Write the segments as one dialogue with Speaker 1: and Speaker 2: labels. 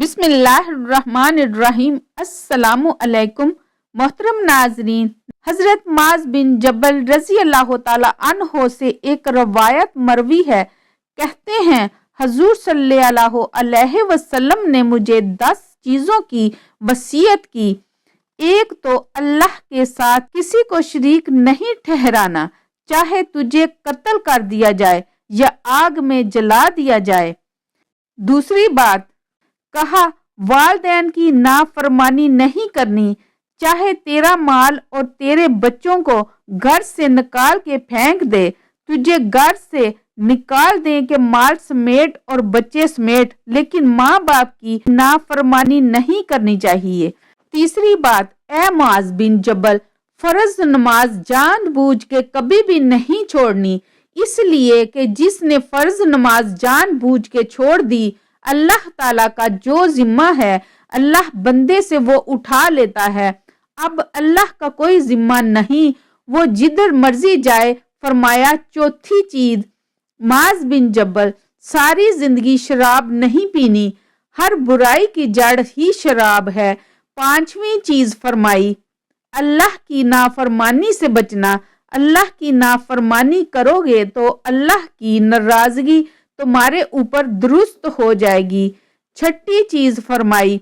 Speaker 1: بسم اللہ الرحمن الرحیم۔ السلام علیکم محترم ناظرین، حضرت معاذ بن جبل رضی اللہ تعالی عنہ سے ایک روایت مروی ہے، کہتے ہیں حضور صلی اللہ علیہ وسلم نے مجھے 10 چیزوں کی وصیت کی۔ ایک تو اللہ کے ساتھ کسی کو شریک نہیں ٹھہرانا، چاہے تجھے قتل کر دیا جائے یا آگ میں جلا دیا جائے۔ دوسری بات، کہا والدین کی نافرمانی نہیں کرنی، چاہے تیرا مال اور تیرے بچوں کو گھر سے نکال کے پھینک دے، تجھے گھر سے نکال دیں کہ مال سمیٹ اور بچے سمیٹ، لیکن ماں باپ کی نافرمانی نہیں کرنی چاہیے۔ تیسری بات، اے معاذ بن جبل، فرض نماز جان بوجھ کے کبھی بھی نہیں چھوڑنی، اس لیے کہ جس نے فرض نماز جان بوجھ کے چھوڑ دی، اللہ تعالیٰ کا جو ذمہ ہے اللہ بندے سے وہ اٹھا لیتا ہے، اب اللہ کا کوئی ذمہ نہیں، وہ جدھر مرضی جائے۔ فرمایا چوتھی چیز، معاذ بن جبل، ساری زندگی شراب نہیں پینی، ہر برائی کی جڑ ہی شراب ہے۔ پانچویں چیز فرمائی، اللہ کی نافرمانی سے بچنا، اللہ کی نافرمانی کرو گے تو اللہ کی ناراضگی تمہارے اوپر درست ہو جائے گی۔ چھٹی چیز فرمائی،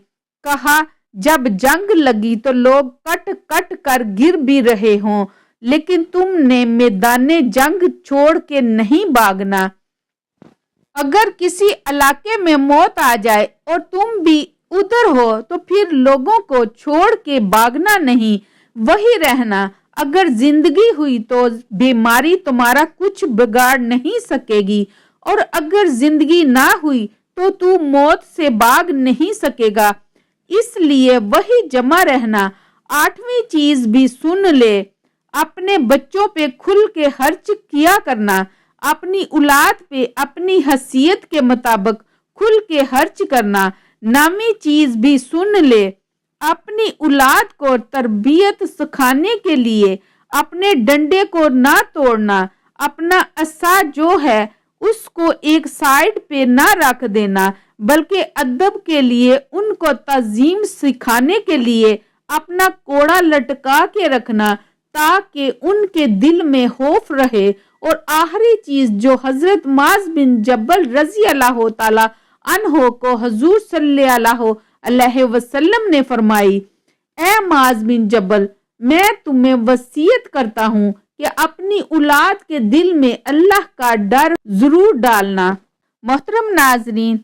Speaker 1: کہا جب جنگ لگی تو لوگ کٹ کٹ کر گر بھی رہے ہوں، لیکن تم نے میدان جنگ چھوڑ کے نہیں بھاگنا۔ اگر کسی علاقے میں موت آ جائے اور تم بھی ادھر ہو تو پھر لوگوں کو چھوڑ کے بھاگنا نہیں، وہی رہنا۔ اگر زندگی ہوئی تو بیماری تمہارا کچھ بگاڑ نہیں سکے گی، اور اگر زندگی نہ ہوئی تو موت سے بھاگ نہیں سکے گا، اس لیے وہی جمع رہنا۔ آٹھویں چیز بھی سن لے، اپنے بچوں پہ کھل کے خرچ کیا کرنا، اپنی اولاد پہ اپنی حیثیت کے مطابق کھل کے خرچ کرنا۔ نویں چیز بھی سن لے، اپنی اولاد کو تربیت سکھانے کے لیے اپنے ڈنڈے کو نہ توڑنا، اپنا عصا جو ہے اس کو ایک سائیڈ پہ نہ رکھ دینا، بلکہ ادب کے لیے ان کو تعظیم سکھانے کے لیے اپنا کوڑا لٹکا کے رکھنا تاکہ ان کے دل میں خوف رہے۔ اور آخری چیز جو حضرت معاذ بن جبل رضی اللہ تعالی عنہ کو حضور صلی اللہ علیہ وسلم نے فرمائی، اے معاذ بن جبل، میں تمہیں وصیت کرتا ہوں کہ اپنی اولاد کے دل میں اللہ کا ڈر ضرور ڈالنا۔ محترم ناظرین،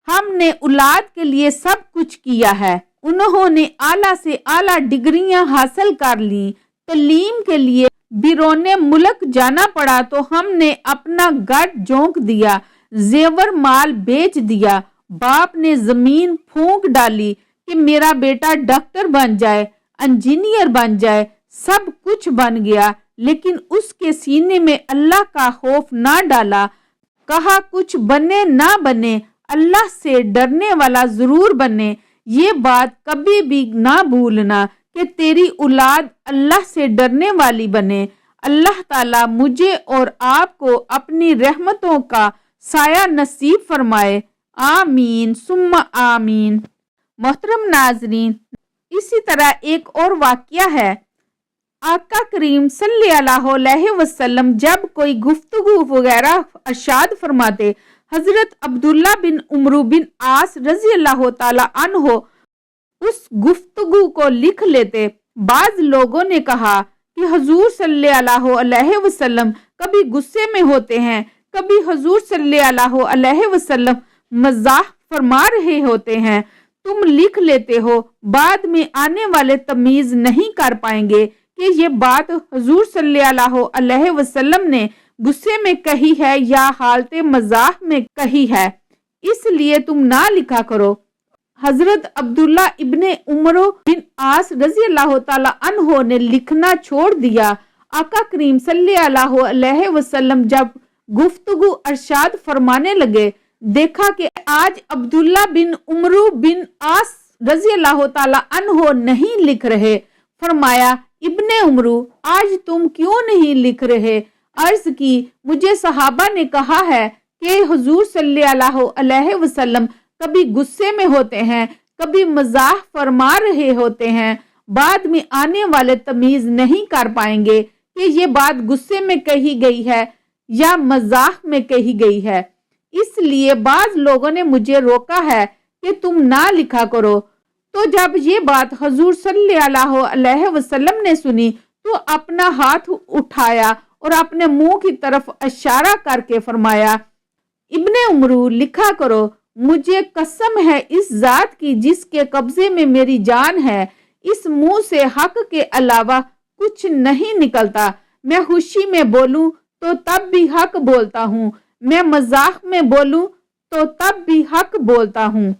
Speaker 1: ہم نے اولاد کے لیے سب کچھ کیا ہے، انہوں نے اعلیٰ سے اعلیٰ ڈگریاں حاصل کر لیں، تعلیم کے لیے بیرون ملک جانا پڑا تو ہم نے اپنا گھر جھونک دیا، زیور مال بیچ دیا، باپ نے زمین پھونک ڈالی کہ میرا بیٹا ڈاکٹر بن جائے، انجینئر بن جائے، سب کچھ بن گیا، لیکن اس کے سینے میں اللہ کا خوف نہ ڈالا۔ کہا کچھ بنے نہ بنے، اللہ سے ڈرنے والا ضرور بنے۔ یہ بات کبھی بھی نہ بھولنا کہ تیری اولاد اللہ سے ڈرنے والی بنے۔ اللہ تعالیٰ مجھے اور آپ کو اپنی رحمتوں کا سایہ نصیب فرمائے، آمین ثم آمین۔ محترم ناظرین، اسی طرح ایک اور واقعہ ہے، آقا کریم صلی اللہ علیہ وسلم جب کوئی گفتگو وغیرہ ارشاد فرماتے، حضرت عبداللہ بن عمرو بن عاص رضی اللہ تعالی عنہ اس گفتگو کو لکھ لیتے۔ بعض لوگوں نے کہا کہ حضور صلی اللہ علیہ وسلم کبھی غصے میں ہوتے ہیں، کبھی حضور صلی اللہ علیہ وسلم مزاح فرما رہے ہوتے ہیں، تم لکھ لیتے ہو، بعد میں آنے والے تمیز نہیں کر پائیں گے کہ یہ بات حضور صلی اللہ علیہ وسلم نے غصے میں کہی ہے یا حالت مزاح میں کہی ہے، اس لیے تم نہ لکھا کرو۔ حضرت عبداللہ ابن عمرو بن عاص رضی اللہ تعالی عنہ نے لکھنا چھوڑ دیا۔ آقا کریم صلی اللہ علیہ وسلم جب گفتگو ارشاد فرمانے لگے، دیکھا کہ آج عبداللہ بن عمرو بن عاص رضی اللہ تعالی عنہ نہیں لکھ رہے۔ فرمایا، ابن عمرو، آج تم کیوں نہیں لکھ رہے؟ عرض کی، مجھے صحابہ نے کہا ہے کہ حضور صلی اللہ علیہ وسلم کبھی غصے میں ہوتے ہیں، کبھی مزاح فرما رہے ہوتے ہیں، بعد میں آنے والے تمیز نہیں کر پائیں گے کہ یہ بات غصے میں کہی گئی ہے یا مزاح میں کہی گئی ہے۔ اس لیے بعض لوگوں نے مجھے روکا ہے کہ تم نہ لکھا کرو۔ تو جب یہ بات حضور صلی اللہ علیہ وسلم نے سنی تو اپنا ہاتھ اٹھایا اور اپنے منہ کی طرف اشارہ کر کے فرمایا، ابن عمرو لکھا کرو، مجھے قسم ہے اس ذات کی جس کے قبضے میں میری جان ہے، اس منہ سے حق کے علاوہ کچھ نہیں نکلتا۔ میں خوشی میں بولوں تو تب بھی حق بولتا ہوں، میں مذاق میں بولوں تو تب بھی حق بولتا ہوں۔